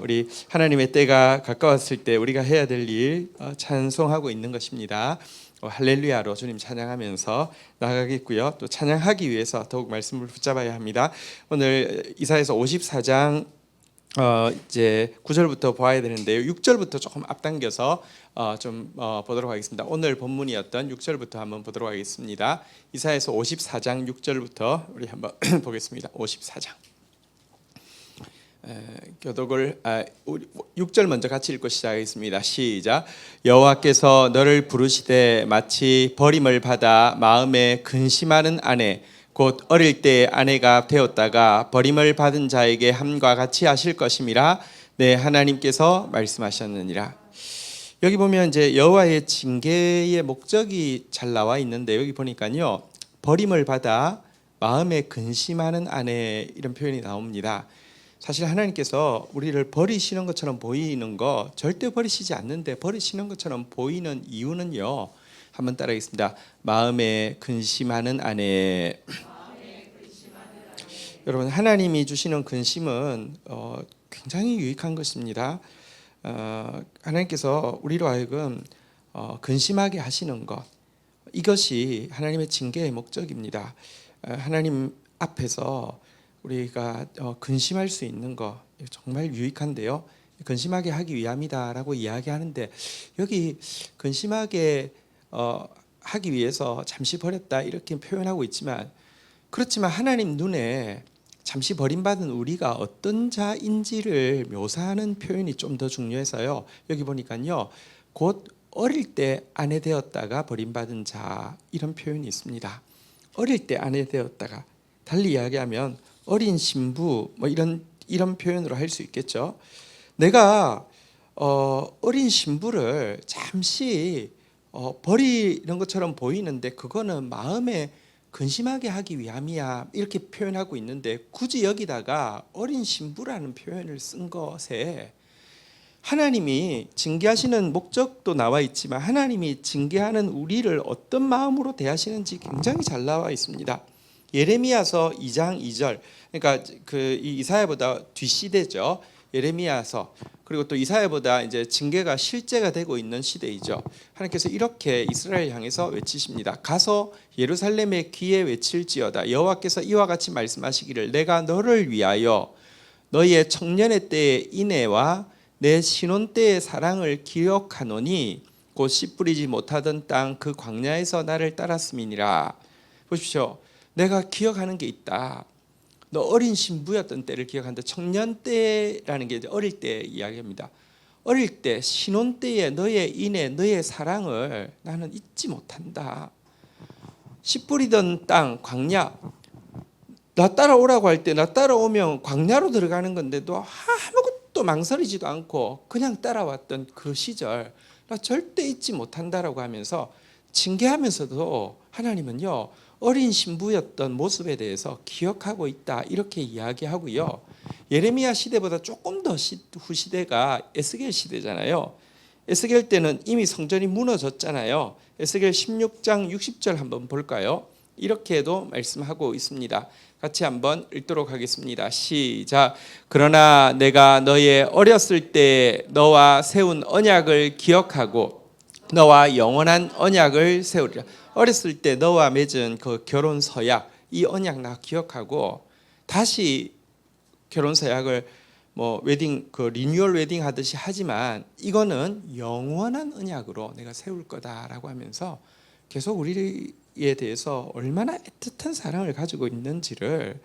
우리 하나님의 때가 가까웠을 때 우리가 해야 될 일 찬송하고 있는 것입니다. 할렐루야로 주님 찬양하면서 나아가겠고요. 또 찬양하기 위해서 더욱 말씀을 붙잡아야 합니다. 오늘 이사야서 54장 이제 9절부터 보아야 되는데요. 6절부터 조금 앞당겨서 보도록 하겠습니다. 오늘 본문이었던 6절부터 한번 보도록 하겠습니다. 이사야서 54장 6절부터 우리 한번 보겠습니다. 54장. 교독을 6절 먼저 같이 읽고 시작하겠습니다. 시작. 여호와께서 너를 부르시되 마치 버림을 받아 마음에 근심하는 아내 곧 어릴 때 아내가 되었다가 버림을 받은 자에게 함과 같이 하실 것임이라 내 하나님께서 말씀하셨느니라. 여기 보면 이제 여호와의 징계의 목적이 잘 나와 있는데 여기 보니까요, 버림을 받아 마음에 근심하는 아내 이런 표현이 나옵니다. 사실 하나님께서 우리를 버리시는 것처럼 보이는 거 절대 버리시지 않는데 버리시는 것처럼 보이는 이유는요, 한번 따라하겠습니다. 마음에 근심하는 아내. 여러분, 하나님이 주시는 근심은 굉장히 유익한 것입니다. 하나님께서 우리로 하여금 근심하게 하시는 것, 이것이 하나님의 징계의 목적입니다. 하나님 앞에서 우리가 근심할 수 있는 거 정말 유익한데요. 근심하게 하기 위함이다라고 이야기하는데 여기 근심하게 하기 위해서 잠시 버렸다 이렇게 표현하고 있지만, 그렇지만 하나님 눈에 잠시 버림받은 우리가 어떤 자인지를 묘사하는 표현이 좀 더 중요해서요. 여기 보니까요, 곧 어릴 때 아내 되었다가 버림받은 자 이런 표현이 있습니다. 어릴 때 아내 되었다가, 달리 이야기하면 어린 신부 뭐 이런 표현으로 할 수 있겠죠. 내가 어린 신부를 잠시 버리는 것처럼 보이는데 그거는 마음에 근심하게 하기 위함이야 이렇게 표현하고 있는데, 굳이 여기다가 어린 신부라는 표현을 쓴 것에 하나님이 징계하시는 목적도 나와 있지만 하나님이 징계하는 우리를 어떤 마음으로 대하시는지 굉장히 잘 나와 있습니다. 예레미야서 2장 2절, 그러니까 이 이사야보다 뒷시대죠. 예레미야서, 그리고 또 이사야보다 이제 징계가 실제가 되고 있는 시대이죠. 하나님께서 이렇게 이스라엘 향해서 외치십니다. 가서 예루살렘의 귀에 외칠지어다. 여호와께서 이와 같이 말씀하시기를 내가 너를 위하여 너희의 청년의 때의 인애와 내 신혼 때의 사랑을 기억하노니 곧 씨 뿌리지 못하던 땅 그 광야에서 나를 따랐음이니라. 보십시오. 내가 기억하는 게 있다. 너 어린 신부였던 때를 기억한다. 청년 때라는 게 어릴 때 이야기입니다. 어릴 때 신혼 때의 너의 인애, 너의 사랑을 나는 잊지 못한다. 씨 뿌리던 땅 광야, 나 따라오라고 할 때 나 따라오면 광야로 들어가는 건데 너 아무것도 망설이지도 않고 그냥 따라왔던 그 시절 나 절대 잊지 못한다라고 하면서 징계하면서도 하나님은요, 어린 신부였던 모습에 대해서 기억하고 있다 이렇게 이야기하고요. 예레미야 시대보다 조금 더 후시대가 에스겔 시대잖아요. 에스겔 때는 이미 성전이 무너졌잖아요. 에스겔 16장 60절 한번 볼까요? 이렇게도 말씀하고 있습니다. 같이 한번 읽도록 하겠습니다. 시작. 그러나 내가 너의 어렸을 때 너와 세운 언약을 기억하고 너와 영원한 언약을 세우리라. 어렸을 때 너와 맺은 그 결혼 서약, 이 언약 나 기억하고 다시 결혼 서약을 뭐 웨딩 리뉴얼 웨딩 하듯이 하지만 이거는 영원한 언약으로 내가 세울 거다라고 하면서 계속 우리에 대해서 얼마나 애틋한 사랑을 가지고 있는지를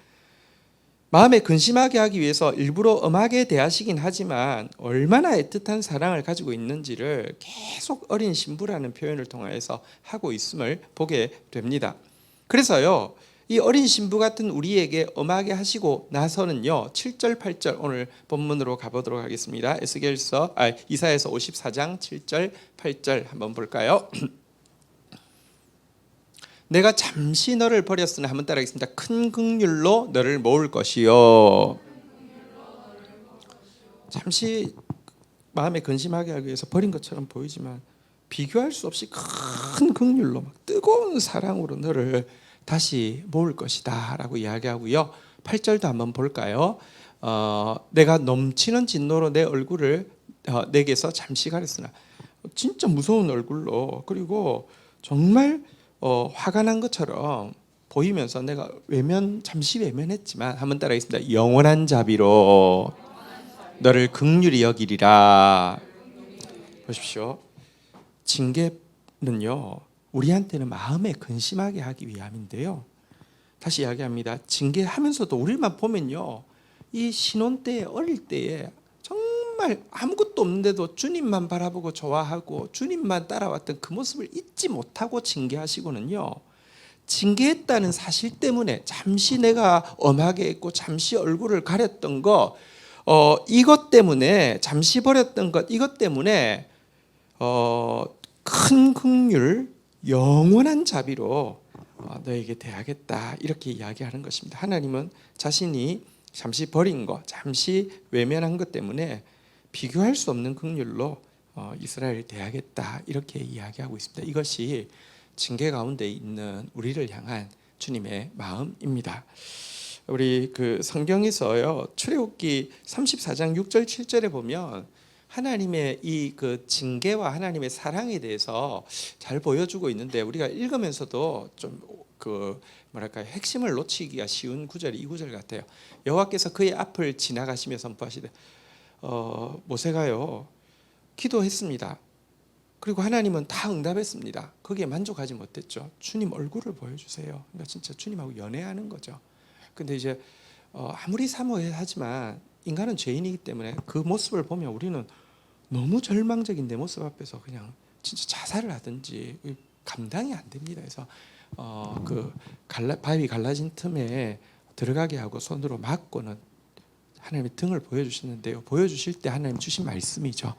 마음에 근심하게 하기 위해서 일부러 엄하게 대하시긴 하지만 얼마나 애틋한 사랑을 가지고 있는지를 계속 어린 신부라는 표현을 통해서 하고 있음을 보게 됩니다. 그래서요, 이 어린 신부 같은 우리에게 엄하게 하시고 나서는요, 7절 8절 오늘 본문으로 가보도록 하겠습니다. 이사야서 54장 7절 8절 한번 볼까요? 내가 잠시 너를 버렸으나 한번 따라하겠습니다. 큰 긍휼로 너를 모을 것이요. 잠시 마음에 근심하게 하기 위해서 버린 것처럼 보이지만 비교할 수 없이 큰 긍휼로 막 뜨거운 사랑으로 너를 다시 모을 것이다 라고 이야기하고요. 8절도 한번 볼까요? 내가 넘치는 진노로 내 얼굴을 내게서 잠시 가렸으나, 진짜 무서운 얼굴로, 그리고 정말 화가 난 것처럼 보이면서 내가 잠시 외면했지만, 한번 따라하겠습니다. 영원한 자비로 너를 긍휼히 여기리라. 보십시오. 징계는요, 우리한테는 마음에 근심하게 하기 위함인데요. 다시 이야기합니다. 징계하면서도 우리만 보면요, 이 신혼 때, 어릴 때에 정말 아무것도 없는데도 주님만 바라보고 좋아하고 주님만 따라왔던 그 모습을 잊지 못하고 징계하시고는요, 징계했다는 사실 때문에 잠시 내가 엄하게 했고 잠시 얼굴을 가렸던 거, 이것 때문에, 잠시 버렸던 것, 이것 때문에 큰 긍휼, 영원한 자비로 너에게 대하겠다, 이렇게 이야기하는 것입니다. 하나님은 자신이 잠시 버린 것, 잠시 외면한 것 때문에 비교할 수 없는 긍휼로 이스라엘을 대하겠다, 이렇게 이야기하고 있습니다. 이것이 징계 가운데 있는 우리를 향한 주님의 마음입니다. 우리 그 성경에서요, 출애굽기 34장 6절 7절에 보면 하나님의 이 그 징계와 하나님의 사랑에 대해서 잘 보여주고 있는데, 우리가 읽으면서도 좀 그 뭐랄까요, 핵심을 놓치기가 쉬운 구절이 이 구절 같아요. 여호와께서 그의 앞을 지나가시며 선포하시되, 모세가요 기도했습니다. 그리고 하나님은 다 응답했습니다. 거기에 만족하지 못했죠. 주님 얼굴을 보여주세요. 그러니까 진짜 주님하고 연애하는 거죠. 근데 이제 아무리 사모하지만 인간은 죄인이기 때문에 그 모습을 보면 우리는 너무 절망적인 내 모습 앞에서 그냥 진짜 자살을 하든지 감당이 안 됩니다. 그래서 그 바위 갈라진 틈에 들어가게 하고 손으로 막고는 하나님의 등을 보여주시는데요. 보여주실 때 하나님 주신 말씀이죠.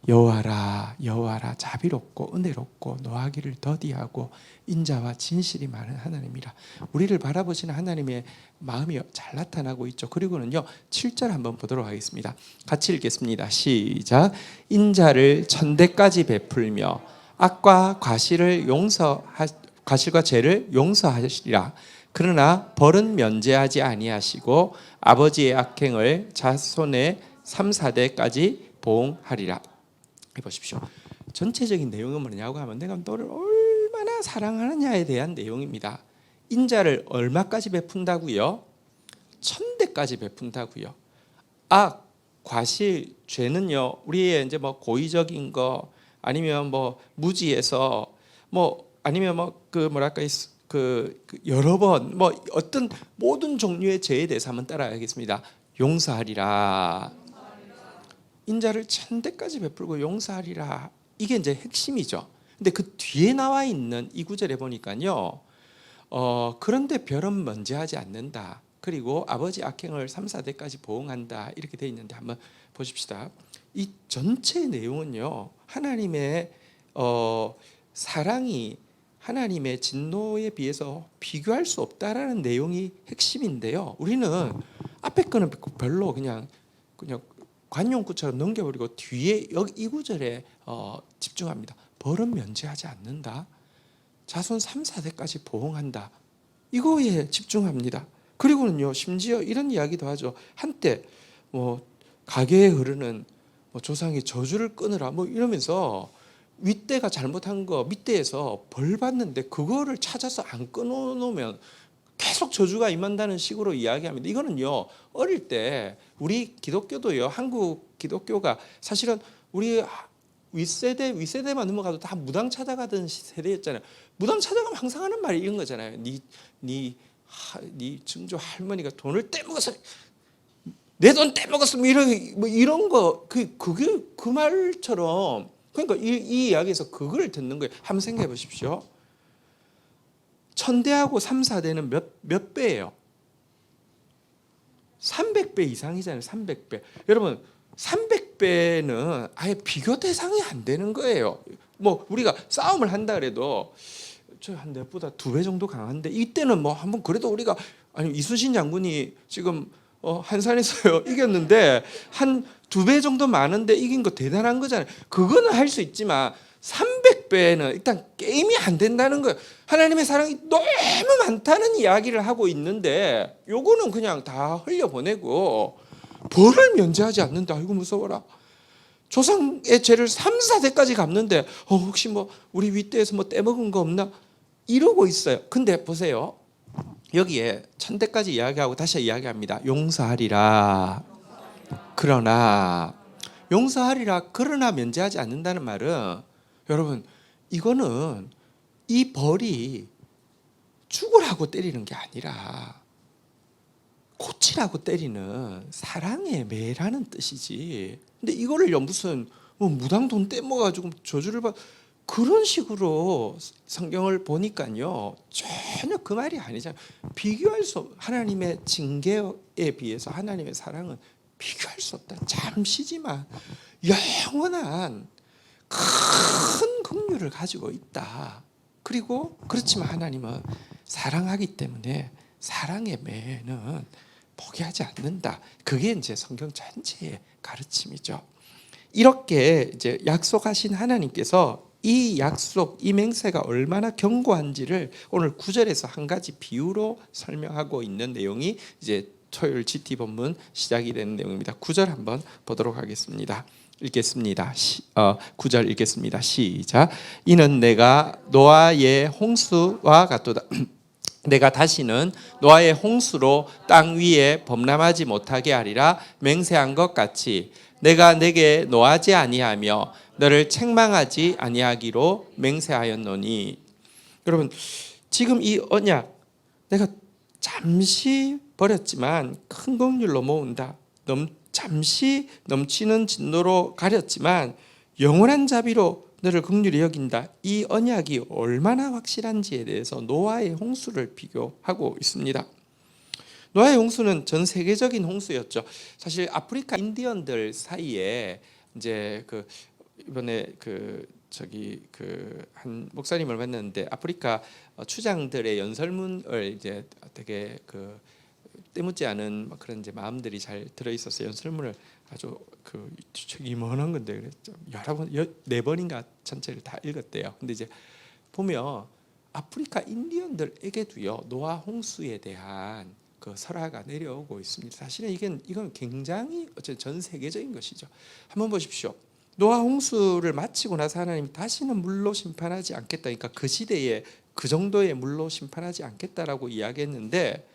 여호와라, 여호와라, 자비롭고 은혜롭고 노하기를 더디하고 인자와 진실이 많은 하나님이라. 우리를 바라보시는 하나님의 마음이 잘 나타나고 있죠. 그리고는요, 7절 한번 보도록 하겠습니다. 같이 읽겠습니다. 시작. 인자를 천대까지 베풀며 악과 과실과 죄를 용서하시리라. 그러나 벌은 면제하지 아니하시고 아버지의 악행을 자손의 3, 4대까지 보응하리라. 보십시오. 전체적인 내용은 뭐냐고 하면 내가 너를 얼마나 사랑하느냐에 대한 내용입니다. 인자를 얼마까지 베푼다고요? 1000대까지 베푼다고요. 악, 과실, 죄는요, 우리의 이제 뭐 고의적인 거, 아니면 뭐 무지해서, 뭐 아니면 뭐 그 뭐랄까 그 여러 번 뭐 어떤 모든 종류의 죄에 대해서 한번 따라야겠습니다. 용서하리라. 인자를 1000대까지 베풀고 용서하리라. 이게 이제 핵심이죠. 근데 그 뒤에 나와 있는 이 구절에 보니까요, 그런데 별은 면제하지 않는다. 그리고 아버지 악행을 3, 4대까지 보응한다. 이렇게 돼 있는데 한번 보십시다. 이 전체 내용은요, 하나님의 사랑이 하나님의 진노에 비해서 비교할 수 없다라는 내용이 핵심인데요. 우리는 앞에 거는 별로 그냥 관용구처럼 넘겨버리고 뒤에 여기 이 구절에 집중합니다. 벌은 면제하지 않는다. 자손 3, 4대까지 보응한다. 이거에 집중합니다. 그리고는요, 심지어 이런 이야기도 하죠. 한때 뭐 가계에 흐르는 뭐 조상의 저주를 끊으라 뭐 이러면서 윗대가 잘못한 거 밑대에서 벌 받는데 그거를 찾아서 안 끊어놓으면 계속 저주가 임한다는 식으로 이야기합니다. 이거는요, 어릴 때 우리 기독교도요, 한국 기독교가 사실은 우리 윗세대만 넘어가도 다 무당 찾아가던 세대였잖아요. 무당 찾아가면 항상 하는 말이 이런 거잖아요. 네 증조 할머니가 돈을 떼먹어서 내 돈 떼먹었으면 이런 거 그게 그 말처럼, 그러니까 이 이야기에서 그걸 듣는 거예요. 한번 생각해 보십시오. 1000대하고 3, 4대는 몇 배예요? 300배 이상이잖아요. 300배. 여러분 300배는 아예 비교 대상이 안 되는 거예요. 뭐 우리가 싸움을 한다 그래도 저 한 내보다 2배 정도 강한데, 이때는 뭐 한번 그래도 우리가, 아니 이순신 장군이 지금 한산에서요 이겼는데 한 2배 정도 많은데 이긴 거 대단한 거잖아요. 그거는 할 수 있지만 300배는 일단 게임이 안 된다는 거예요. 하나님의 사랑이 너무 많다는 이야기를 하고 있는데 요거는 그냥 다 흘려보내고 벌을 면제하지 않는다. 아이고 무서워라. 조상의 죄를 3, 4대까지 갚는데 혹시 뭐 우리 윗대에서 뭐 떼먹은 거 없나? 이러고 있어요. 근데 보세요. 여기에 1000대까지 이야기하고 다시 이야기합니다. 용서하리라. 그러나 용서하리라. 그러나 면제하지 않는다는 말은 여러분 이거는 이 벌이 죽으라고 때리는 게 아니라 고치라고 때리는 사랑의 매라는 뜻이지. 근데 이거를요 무슨 뭐 무당 돈 떼먹어가지고 저주를 받 그런 식으로 성경을 보니까요 전혀 그 말이 아니잖아요. 비교할 수 하나님의 징계에 비해서 하나님의 사랑은 비교할 수 없다. 잠시지만 영원한 큰 긍휼을 가지고 있다. 그리고 그렇지만 하나님은 사랑하기 때문에 사랑의 매는 포기하지 않는다. 그게 이제 성경 전체의 가르침이죠. 이렇게 이제 약속하신 하나님께서 이 약속, 이 맹세가 얼마나 견고한지를 오늘 9절에서 한 가지 비유로 설명하고 있는 내용이 이제 토요일 GT 본문 시작이 되는 내용입니다. 9절 한번 보도록 하겠습니다. 읽겠습니다. 9절 읽겠습니다. 시작. 이는 내가 노아의 홍수와 같도다. 내가 다시는 노아의 홍수로 땅 위에 범람하지 못하게 하리라 맹세한 것 같이 내가 내게 노하지 아니하며 너를 책망하지 아니하기로 맹세하였노니. 여러분 지금 이 언약 내가 잠시 버렸지만 큰 긍휼로 모은다. 잠시 넘치는 진노로 가렸지만 영원한 자비로 너를 긍휼히 여긴다. 이 언약이 얼마나 확실한지에 대해서 노아의 홍수를 비교하고 있습니다. 노아의 홍수는 전 세계적인 홍수였죠. 사실 아프리카 인디언들 사이에 이제 이번에 한 목사님을 만났는데 아프리카 추장들의 연설문을 이제 되게 때묻지 않은 그런 이제 마음들이 잘 들어 있었어요. 연설문을 아주 책이 이만한 건데 그랬죠. 여러 번, 4번인가 전체를 다 읽었대요. 근데 이제 보면 아프리카 인디언들에게도요 노아 홍수에 대한 설화가 내려오고 있습니다. 사실은 이건 굉장히 전 세계적인 것이죠. 한번 보십시오. 노아 홍수를 마치고 나서 하나님 다시는 물로 심판하지 않겠다. 그러니까 그 시대에 그 정도의 물로 심판하지 않겠다라고 이야기했는데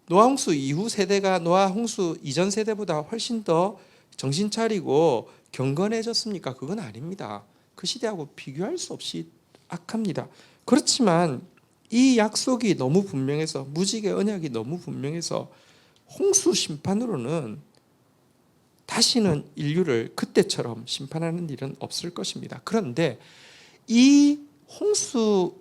노아 홍수 이후 세대가 노아 홍수 이전 세대보다 훨씬 더 정신 차리고 경건해졌습니까? 그건 아닙니다. 그 시대하고 비교할 수 없이 악합니다. 그렇지만 이 약속이 너무 분명해서 무지개 언약이 너무 분명해서 홍수 심판으로는 다시는 인류를 그때처럼 심판하는 일은 없을 것입니다. 그런데 이 홍수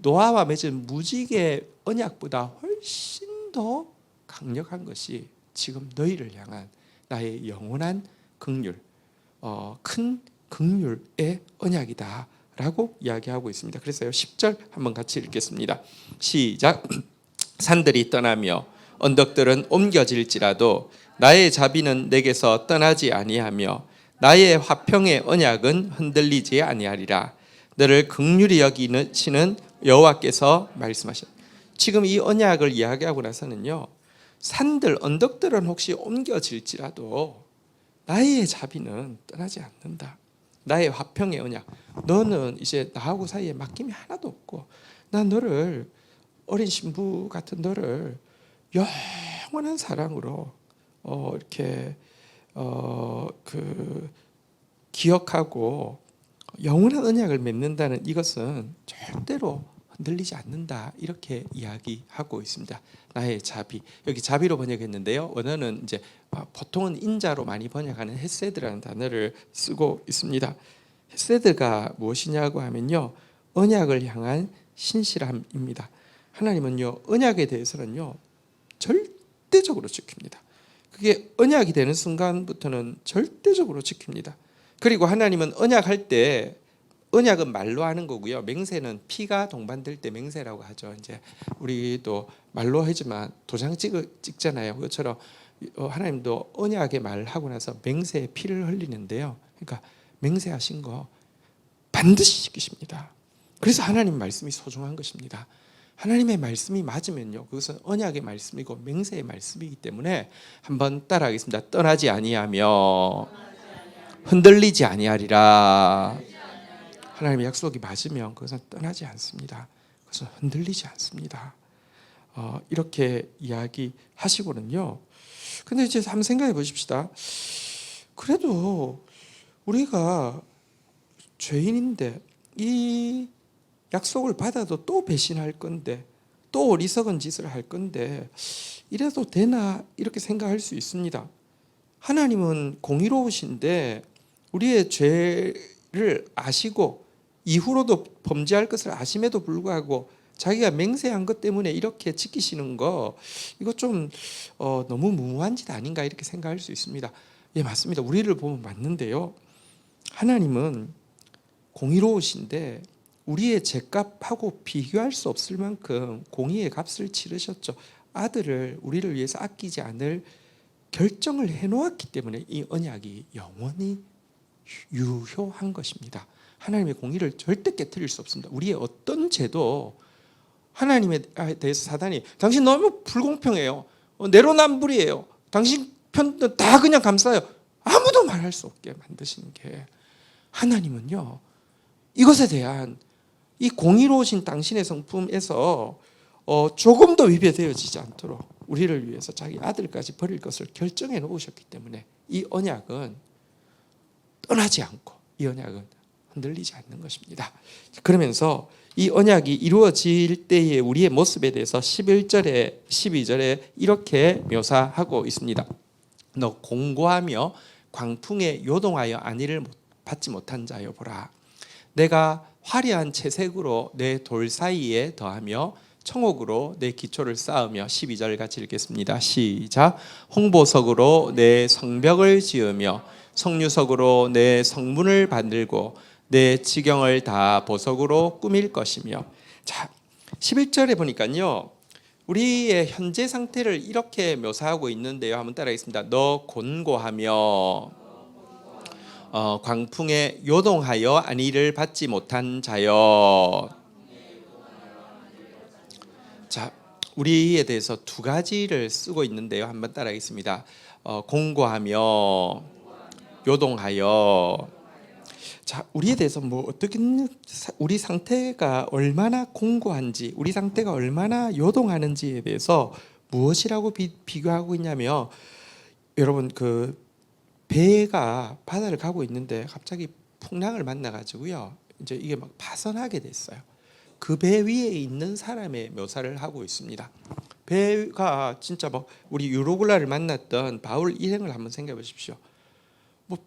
노아와 맺은 무지개 언약보다 훨씬 더 강력한 것이 지금 너희를 향한 나의 영원한 긍휼, 큰 긍휼의 언약이다라고 이야기하고 있습니다. 그래서요 10절 한번 같이 읽겠습니다. 시작. 산들이 떠나며 언덕들은 옮겨질지라도 나의 자비는 내게서 떠나지 아니하며 나의 화평의 언약은 흔들리지 아니하리라. 너를 긍휼히 여기시는 여호와께서 말씀하셨다. 지금 이 언약을 이야기하고 나서는요 산들 언덕들은 혹시 옮겨질지라도 나의 자비는 떠나지 않는다. 나의 화평의 언약, 너는 이제 나하고 사이에 맡김이 하나도 없고 난 너를 어린 신부 같은 너를 영원한 사랑으로 이렇게 기억하고 영원한 언약을 맺는다는 이것은 절대로 흔들리지 않는다. 이렇게 이야기하고 있습니다. 나의 자비. 여기 자비로 번역했는데요. 원어는 이제 보통은 인자로 많이 번역하는 헤세드라는 단어를 쓰고 있습니다. 헤세드가 무엇이냐고 하면요. 언약을 향한 신실함입니다. 하나님은요. 언약에 대해서는요. 절대적으로 지킵니다. 그게 언약이 되는 순간부터는 절대적으로 지킵니다. 그리고 하나님은 언약할 때 언약은 말로 하는 거고요. 맹세는 피가 동반될 때 맹세라고 하죠. 이제 우리도 말로 하지만 도장 찍잖아요. 그것처럼 하나님도 언약의 말하고 나서 맹세의 피를 흘리는데요. 그러니까 맹세하신 거 반드시 지키십니다. 그래서 하나님 말씀이 소중한 것입니다. 하나님의 말씀이 맞으면요, 그것은 언약의 말씀이고 맹세의 말씀이기 때문에 한번 따라하겠습니다. 떠나지 아니하며 흔들리지 아니하리라. 하나님의 약속이 맞으면 그것은 떠나지 않습니다. 그것은 흔들리지 않습니다. 이렇게 이야기하시거든요. 근데 이제 한번 생각해 보십시다. 그래도 우리가 죄인인데 이 약속을 받아도 또 배신할 건데, 또 어리석은 짓을 할 건데 이래도 되나, 이렇게 생각할 수 있습니다. 하나님은 공의로우신데 우리의 죄를 아시고 이후로도 범죄할 것을 아심에도 불구하고 자기가 맹세한 것 때문에 이렇게 지키시는 거, 이거 좀 너무 무모한 짓 아닌가, 이렇게 생각할 수 있습니다. 예, 맞습니다. 우리를 보면 맞는데요, 하나님은 공의로우신데 우리의 죄값하고 비교할 수 없을 만큼 공의의 값을 치르셨죠. 아들을 우리를 위해서 아끼지 않을 결정을 해놓았기 때문에 이 언약이 영원히 유효한 것입니다. 하나님의 공의를 절대 깨트릴 수 없습니다. 우리의 어떤 죄도 하나님에 대해서 사단이 당신 너무 불공평해요, 내로남불이에요, 당신 편도 다 그냥 감싸요, 아무도 말할 수 없게 만드시는 게, 하나님은요 이것에 대한 이 공의로우신 당신의 성품에서 조금도 위배되어지지 않도록 우리를 위해서 자기 아들까지 버릴 것을 결정해 놓으셨기 때문에 이 언약은 떠나지 않고, 이 언약은 흔들리지 않는 것입니다. 그러면서 이 언약이 이루어질 때의 우리의 모습에 대해서 11절에 12절에 이렇게 묘사하고 있습니다. 너 공고하며 광풍에 요동하여 안위를 받지 못한 자여 보라. 내가 화려한 채색으로 내 돌 사이에 더하며 청옥으로 내 기초를 쌓으며, 12절 같이 읽겠습니다. 시작. 홍보석으로 내 성벽을 지으며 성류석으로 내 성문을 만들고 내 지경을 다 보석으로 꾸밀 것이며. 자, 11절에 보니까요, 우리의 현재 상태를 이렇게 묘사하고 있는데요, 한번 따라하겠습니다. 너 곤고하며 광풍에 요동하여 안위를 받지 못한 자여. 자, 우리에 대해서 두 가지를 쓰고 있는데요, 한번 따라하겠습니다. 공고하며 요동하여. 자, 우리에 대해서 뭐 어떻게, 우리 상태가 얼마나 공고한지, 우리 상태가 얼마나 요동하는지에 대해서 무엇이라고 비교하고 있냐면, 여러분 그 배가 바다를 가고 있는데 갑자기 풍랑을 만나가지고요, 이제 이게 막 파선하게 됐어요. 그 배 위에 있는 사람의 묘사를 하고 있습니다. 배가 진짜 막 우리 유로굴라를 만났던 바울 일행을 한번 생각해 보십시오. 뭐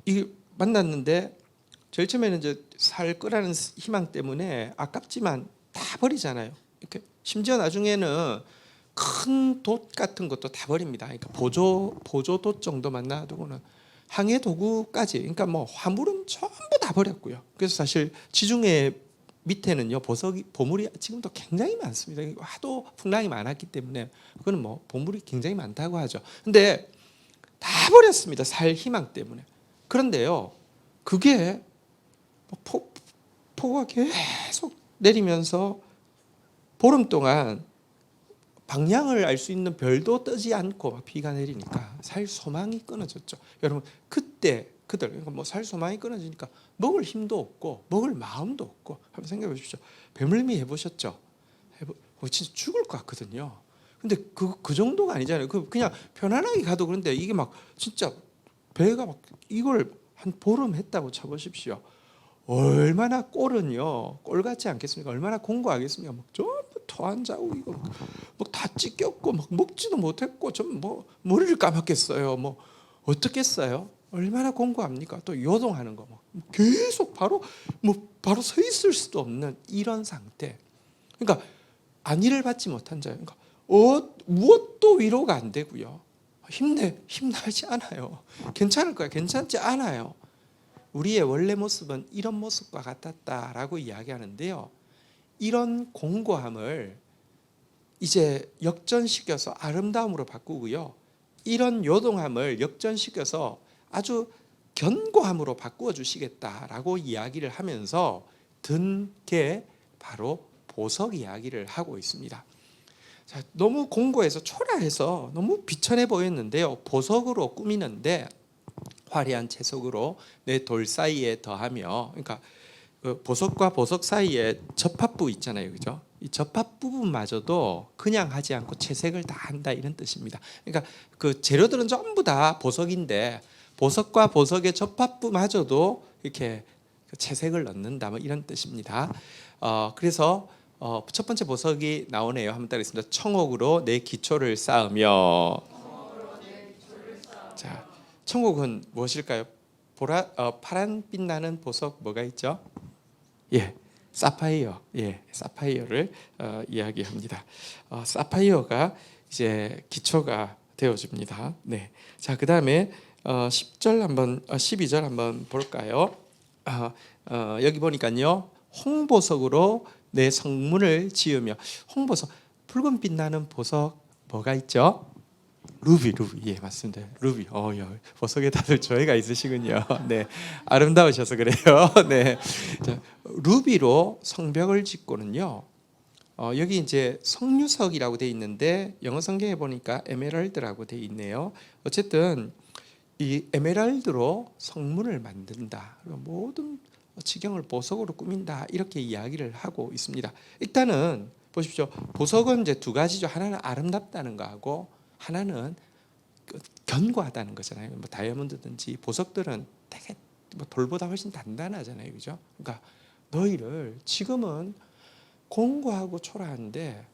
이 만났는데 제일 처음에는 이제 살 거라는 희망 때문에 아깝지만 다 버리잖아요. 이렇게 심지어 나중에는 큰 돛 같은 것도 다 버립니다. 그러니까 보조돛 정도만 놔두고는 항해 도구까지, 그러니까 뭐 화물은 전부 다 버렸고요. 그래서 사실 지중해 밑에는요 보물이 지금도 굉장히 많습니다. 하도 풍랑이 많았기 때문에 그거는 뭐 보물이 굉장히 많다고 하죠. 근데 다 버렸습니다, 살 희망 때문에. 그런데요, 그게 폭우가 계속 내리면서 보름 동안 방향을 알 수 있는 별도 뜨지 않고 막 비가 내리니까 살 소망이 끊어졌죠. 여러분 그때 그들, 그러니까 뭐 살 소망이 끊어지니까 먹을 힘도 없고 먹을 마음도 없고. 한번 생각해 보십시오. 배멀미 해보셨죠? 진짜 죽을 것 같거든요. 근데 그 정도가 아니잖아요. 그냥 편안하게 가도 그런데 이게 막 진짜 배가 막 이걸 한 보름 했다고 쳐보십시오. 얼마나 꼴은요, 꼴 같지 않겠습니까? 얼마나 공고하겠습니까? 막 전부 토한 자국이고 뭐다 찢겼고 막 먹지도 못했고 좀 뭐 머리를 감았겠어요. 뭐 어떻겠어요? 얼마나 공고합니까? 또 요동하는 거 막 계속 바로 서 있을 수도 없는 이런 상태. 그러니까 안위를 받지 못한 자예요. 그러니까 무엇도 위로가 안 되고요. 힘나지 않아요. 괜찮을 거야. 괜찮지 않아요. 우리의 원래 모습은 이런 모습과 같았다라고 이야기하는데요, 이런 공고함을 이제 역전시켜서 아름다움으로 바꾸고요, 이런 요동함을 역전시켜서 아주 견고함으로 바꾸어 주시겠다라고 이야기를 하면서 든 게 바로 보석 이야기를 하고 있습니다. 자, 너무 공고해서 초라해서 너무 비천해 보였는데요. 보석으로 꾸미는데 화려한 채석으로 내 돌 사이에 더하며, 그러니까 그 보석과 보석 사이에 접합부 있잖아요, 그죠? 이 접합 부분마저도 그냥 하지 않고 채색을 다 한다, 이런 뜻입니다. 그러니까 그 재료들은 전부 다 보석인데 보석과 보석의 접합부마저도 이렇게 채색을 넣는다, 뭐 이런 뜻입니다. 그래서 첫 번째 보석이 나오네요. 한번 따라하겠습니다. 청옥으로 내 기초를 쌓으며. 자, 청옥은 무엇일까요? 파란빛 나는 보석 뭐가 있죠? 예, 사파이어. 예, 사파이어를 이야기합니다. 사파이어가 이제 기초가 되어줍니다. 네, 자, 그 다음에 10절 한번 12절 한번 볼까요? 여기 보니까요, 홍보석으로 내 성문을 지으며. 홍보석, 붉은빛 나는 보석 뭐가 있죠? 루비. 예, 맞습니다. 루비. 보석에 다들 조예가 있으시군요. 네, 아름다우셔서 그래요. 네, 자, 루비로 성벽을 짓고는요. 여기 이제 성류석이라고 돼 있는데 영어 성경에 보니까 에메랄드라고 돼 있네요. 어쨌든 이 에메랄드로 성문을 만든다. 모든 지경을 보석으로 꾸민다, 이렇게 이야기를 하고 있습니다. 일단은 보십시오. 보석은 이제 두 가지죠. 하나는 아름답다는 거하고 하나는 견고하다는 거잖아요. 뭐 다이아몬드든지 보석들은 되게 뭐 돌보다 훨씬 단단하잖아요, 그죠? 그러니까 너희를 지금은 공고하고 초라한데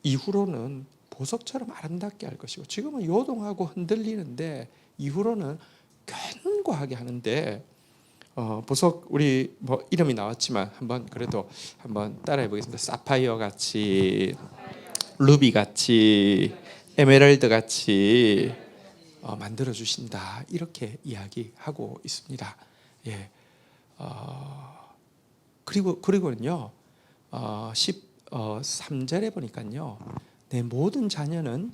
이후로는 보석처럼 아름답게 할 것이고, 지금은 요동하고 흔들리는데 이후로는 견고하게 하는데, 보석 우리 뭐 이름이 나왔지만 한번 그래도 한번 따라해 보겠습니다. 사파이어 같이, 루비 같이, 에메랄드 같이 만들어 주신다, 이렇게 이야기하고 있습니다. 예. 그리고는요, 13절에 보니까요, 내 모든 자녀는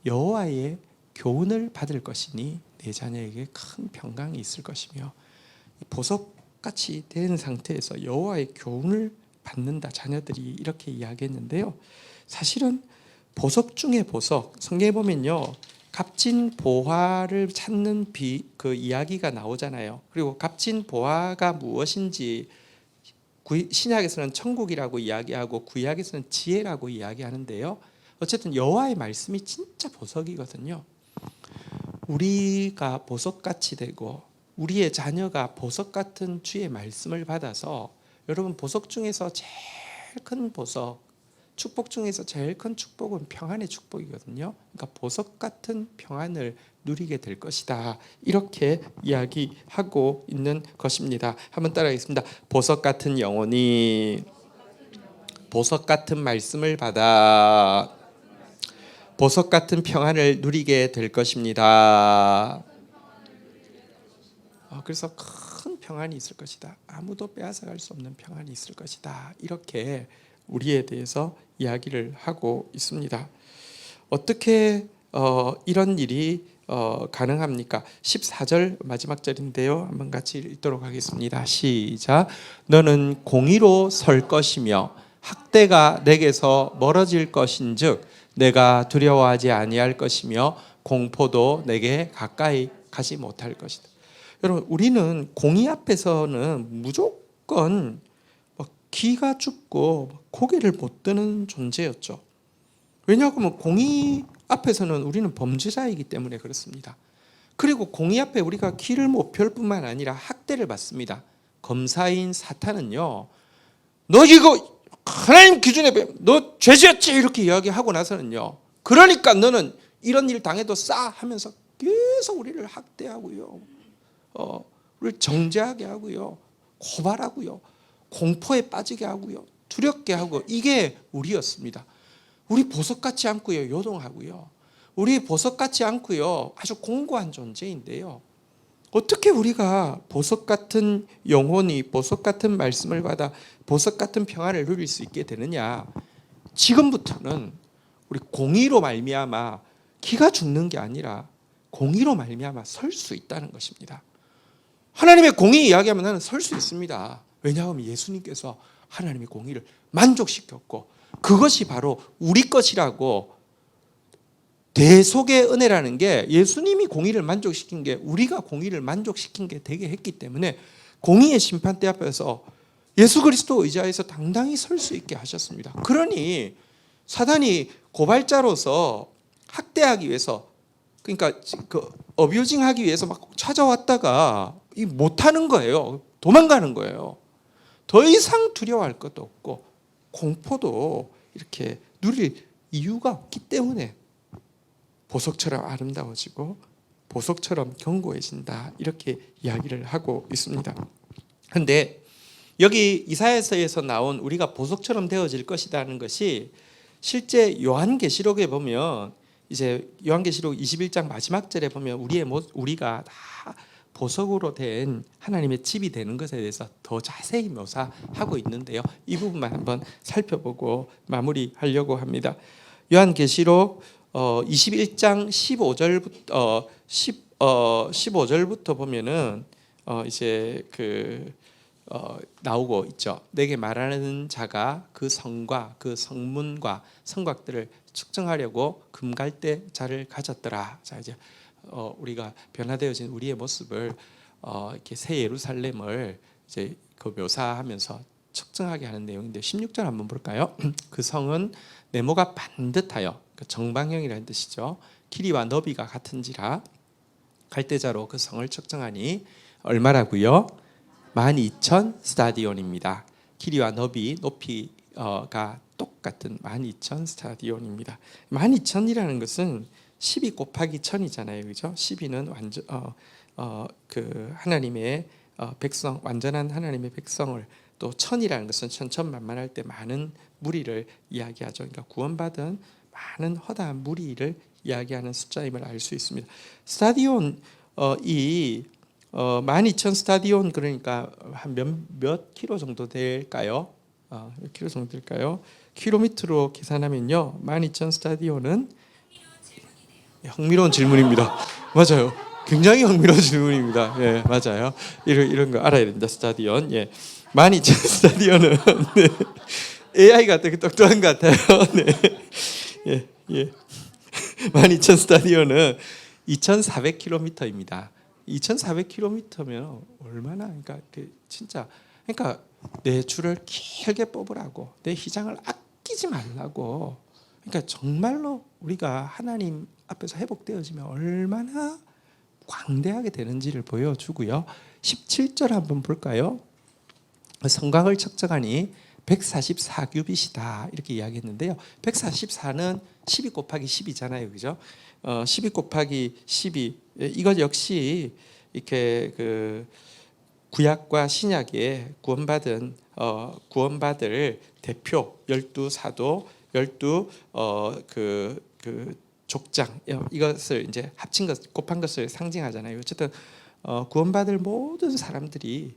여호와의 교훈을 받을 것이니 내 자녀에게 큰 평강이 있을 것이며, 보석같이 된 상태에서 여호와의 교훈을 받는다 자녀들이, 이렇게 이야기했는데요. 사실은 보석 중에 보석, 성경에 보면요, 값진 보화를 찾는 그 이야기가 나오잖아요. 그리고 값진 보화가 무엇인지 신약에서는 천국이라고 이야기하고 구약에서는 지혜라고 이야기하는데요. 어쨌든 여호와의 말씀이 진짜 보석이거든요. 우리가 보석같이 되고 우리의 자녀가 보석 같은 주의 말씀을 받아서, 여러분, 보석 중에서 제일 큰 보석, 축복 중에서 제일 큰 축복은 평안의 축복이거든요. 그러니까 보석 같은 평안을 누리게 될 것이다, 이렇게 이야기하고 있는 것입니다. 한번 따라하겠습니다. 보석 같은 영혼이 보석 같은 말씀을 받아 보석 같은 평안을 누리게 될 것입니다. 그래서 큰 평안이 있을 것이다. 아무도 빼앗아갈 수 없는 평안이 있을 것이다, 이렇게 우리에 대해서 이야기를 하고 있습니다. 어떻게 이런 일이 가능합니까? 14절 마지막 절인데요. 한번 같이 읽도록 하겠습니다. 시작. 너는 공의로 설 것이며 학대가 내게서 멀어질 것인즉 내가 두려워하지 아니할 것이며 공포도 내게 가까이 가지 못할 것이다. 여러분, 우리는 공의 앞에서는 무조건 기가 죽고 고개를 못 드는 존재였죠. 왜냐하면 공의 앞에서는 우리는 범죄자이기 때문에 그렇습니다. 그리고 공의 앞에 우리가 기를 못 펼 뿐만 아니라 학대를 받습니다. 검사인 사탄은요, 너 이거 하나님 기준에 너 죄지었지, 이렇게 이야기하고 나서는요, 그러니까 너는 이런 일 당해도 싸 하면서 계속 우리를 학대하고요, 우리를 정죄하게 하고요, 고발하고요, 공포에 빠지게 하고요, 두렵게 하고, 이게 우리였습니다. 우리 보석같이 않고요, 요동하고요, 우리 보석같이 않고요, 아주 공고한 존재인데요. 어떻게 우리가 보석 같은 영혼이 보석 같은 말씀을 받아 보석 같은 평안을 누릴 수 있게 되느냐? 지금부터는 우리 공의로 말미암아 기가 죽는 게 아니라 공의로 말미암아 설 수 있다는 것입니다. 하나님의 공의 이야기하면 나는 설 수 있습니다. 왜냐하면 예수님께서 하나님의 공의를 만족시켰고, 그것이 바로 우리 것이라고. 대속의 은혜라는 게 예수님이 공의를 만족시킨 게 우리가 공의를 만족시킨 게 되게 했기 때문에 공의의 심판대 앞에서 예수 그리스도 의지하여서 당당히 설 수 있게 하셨습니다. 그러니 사단이 고발자로서 학대하기 위해서, 그러니까 그 어뷰징하기 위해서 막 찾아왔다가 못하는 거예요. 도망가는 거예요. 더 이상 두려워할 것도 없고 공포도 이렇게 누릴 이유가 없기 때문에 보석처럼 아름다워지고 보석처럼 견고해진다, 이렇게 이야기를 하고 있습니다. 그런데 여기 이사야서에서 나온 우리가 보석처럼 되어질 것이라는 것이 실제 요한계시록에 보면, 이제 요한계시록 21장 마지막 절에 보면 우리가 다 보석으로 된 하나님의 집이 되는 것에 대해서 더 자세히 묘사하고 있는데요. 이 부분만 한번 살펴보고 마무리하려고 합니다. 요한계시록 21장 15절부터 보면은 이제 나오고 있죠. 내게 말하는 자가 그 성과 그 성문과 성곽들을 측정하려고 금갈대 자를 가졌더라. 자, 이제 우리가 변화되어진 우리의 모습을 이렇게 새 예루살렘을 이제 그 묘사하면서 측정하게 하는 내용인데, 16절 한번 볼까요? 그 성은 네모가 반듯하여, 정방형이라는 뜻이죠. 길이와 너비가 같은지라 갈대자로 그 성을 측정하니 얼마라고요? 12,000 스타디온입니다. 길이와 높이가 똑같은 12,000 스타디온입니다. 12,000이라는 것은 12 곱하기 1000이잖아요, 그죠? 12는 완전 그 하나님의 백성, 완전한 하나님의 백성을, 또 1000이라는 것은 천천만만할 때 많은 무리를 이야기하죠. 그러니까 구원받은 많은 허다한 무리를 이야기하는 숫자임을 알 수 있습니다. 스타디온, 이 12,000 스타디온, 그러니까 한 몇 킬로 정도 될까요? 몇 킬로 정도 될까요? 킬로미터로 계산하면요, 12,000 스타디온은, 흥미로운 질문입니다. 맞아요. 굉장히 흥미로운 질문입니다. 예, 맞아요. 이런 거 알아야 된다. 스타디온. 예. 12,000 스타디온은 네. AI가 되게 똑똑한 것 같아요. 네. 예, 예. 12,000 스타디온은 2,400km입니다. 2,400km면 얼마나, 그러니까 진짜, 그러니까 내 줄을 길게 뽑으라고, 내 희장을 아끼지 말라고. 그러니까 정말로 우리가 하나님 앞에서 회복되어지면 얼마나 광대하게 되는지를 보여주고요. 17절 한번 볼까요? 성곽을 측정하니 144규빗이다, 이렇게 이야기했는데요. 144는 12 곱하기 10이잖아요, 그죠? 12 곱하기 12, 이것 역시 이렇게 그 구약과 신약에 구원받을 대표 12사도, 12 족장, 이것을 이제 합친 것, 곱한 것을 상징하잖아요. 어쨌든 구원받을 모든 사람들이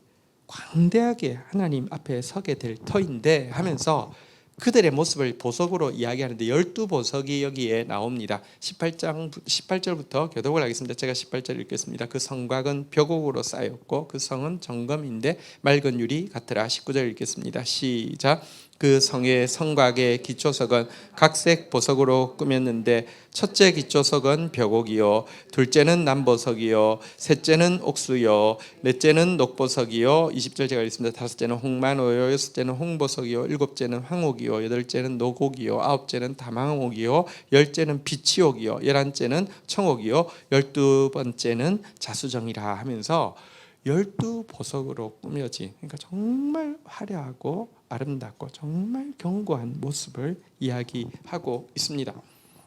광대하게 하나님 앞에 서게 될 터인데 하면서 그들의 모습을 보석으로 이야기하는데 12보석이 여기에 나옵니다. 18절부터 교독을 하겠습니다. 제가 18절 읽겠습니다. 그 성곽은 벽옥으로 쌓였고 그 성은 정금인데 맑은 유리 같으라. 19절 읽겠습니다. 시작. 그 성의 성곽의 기초석은 각색 보석으로 꾸몄는데 첫째 기초석은 벽옥이요, 둘째는 남보석이요, 셋째는 옥수요, 넷째는 녹보석이요, 20절 제가 읽습니다. 다섯째는 홍만호요, 여섯째는 홍보석이요, 일곱째는 황옥이요, 여덟째는 녹옥이요, 아홉째는 담황옥이요, 열째는 비치옥이요, 열한째는 청옥이요, 12번째는 자수정이라 하면서 12보석으로 꾸며진, 그러니까 정말 화려하고 아름답고 정말 견고한 모습을 이야기하고 있습니다.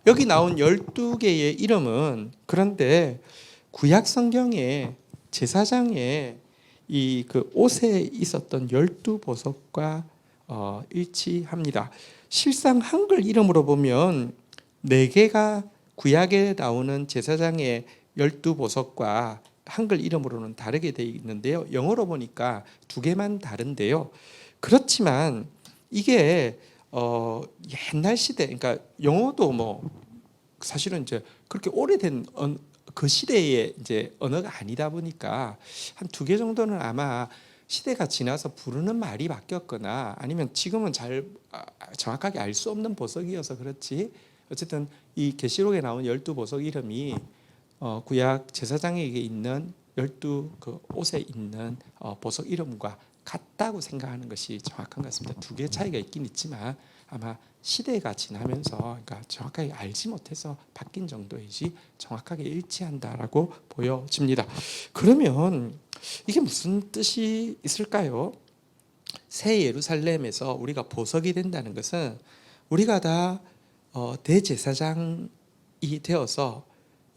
여기 나온 12개의 이름은, 그런데 구약 성경의 제사장의 이 그 옷에 있었던 12보석과 일치합니다. 실상 한글 이름으로 보면 4개가 구약에 나오는 제사장의 12보석과 한글 이름으로는 다르게 되어 있는데요. 영어로 보니까 2개만 다른데요. 그렇지만 이게 옛날 시대, 그러니까 영어도 뭐 사실은 이제 그렇게 오래된 그 시대의 이제 언어가 아니다 보니까 한 2개 정도는 아마 시대가 지나서 부르는 말이 바뀌었거나 아니면 지금은 정확하게 알 수 없는 보석이어서 그렇지, 어쨌든 이 계시록에 나온 12보석 이름이 구약 제사장에게 있는 12그 옷에 있는 보석 이름과 같다고 생각하는 것이 정확한 것 같습니다. 두 개의 차이가 있긴 있지만 아마 시대가 지나면서, 그러니까 정확하게 알지 못해서 바뀐 정도이지 정확하게 일치한다라고 보여집니다. 그러면 이게 무슨 뜻이 있을까요? 새 예루살렘에서 우리가 보석이 된다는 것은 우리가 다 대제사장이 되어서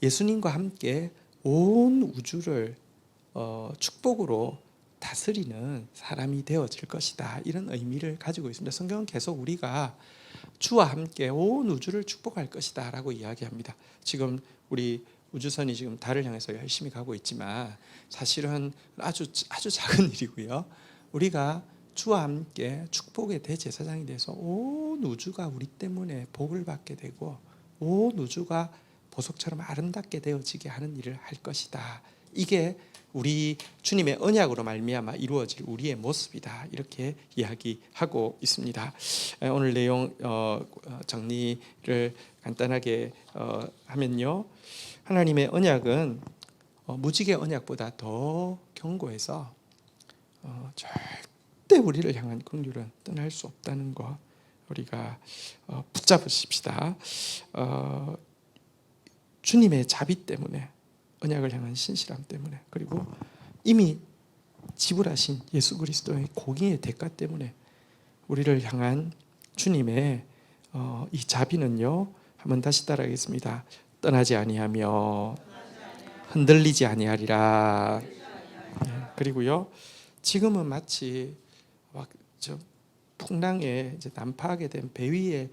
예수님과 함께 온 우주를 축복으로 다스리는 사람이 되어질 것이다, 이런 의미를 가지고 있습니다. 성경은 계속 우리가 주와 함께 온 우주를 축복할 것이다 라고 이야기합니다. 지금 우리 우주선이 지금 달을 향해서 열심히 가고 있지만 사실은 아주 작은 일이고요. 우리가 주와 함께 축복의 대제사장이 돼서 온 우주가 우리 때문에 복을 받게 되고 온 우주가 보석처럼 아름답게 되어지게 하는 일을 할 것이다. 이게 우리 주님의 언약으로 말미암아 이루어질 우리의 모습이다, 이렇게 이야기하고 있습니다. 오늘 내용 정리를 간단하게 하면요, 하나님의 언약은 무지개 언약보다 더 견고해서 절대 우리를 향한 긍휼은 떠날 수 없다는 것 우리가 붙잡으십시다. 주님의 자비 때문에, 언약을 향한 신실함 때문에, 그리고 이미 지불하신 예수 그리스도의 공의의 대가 때문에 우리를 향한 주님의 이 자비는요, 한번 다시 따라하겠습니다. 떠나지 아니하며 흔들리지 아니하리라. 그리고요, 지금은 마치 풍랑에 이제 난파하게 된 배 위에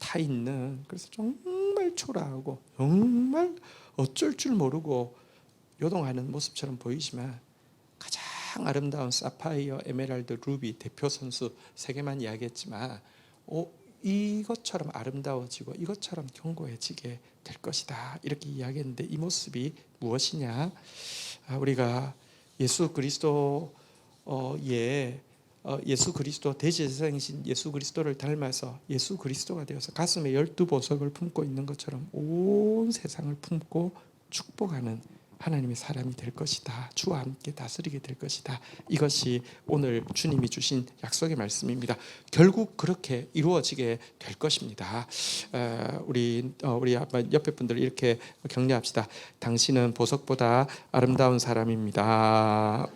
타 있는, 그래서 정말 초라하고 정말 어쩔 줄 모르고 요동하는 모습처럼 보이지만 가장 아름다운 사파이어, 에메랄드, 루비 대표 선수 세 개만 이야기했지만 이것처럼 아름다워지고 이것처럼 견고해지게 될 것이다, 이렇게 이야기했는데 이 모습이 무엇이냐? 우리가 예수 그리스도 대제사장이신 예수 그리스도를 닮아서 예수 그리스도가 되어서 가슴에 12보석을 품고 있는 것처럼 온 세상을 품고 축복하는 하나님의 사람이 될 것이다. 주와 함께 다스리게 될 것이다. 이것이 오늘 주님이 주신 약속의 말씀입니다. 결국 그렇게 이루어지게 될 것입니다. 우리 옆에 분들 이렇게 격려합시다. 당신은 보석보다 아름다운 사람입니다.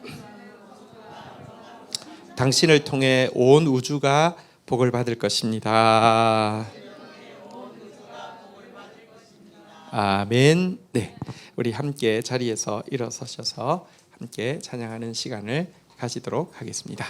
당신을 통해 온 우주가 복을 받을 것입니다. 아멘. 네, 우리 함께 자리에서 일어서셔서 함께 찬양하는 시간을 가지도록 하겠습니다.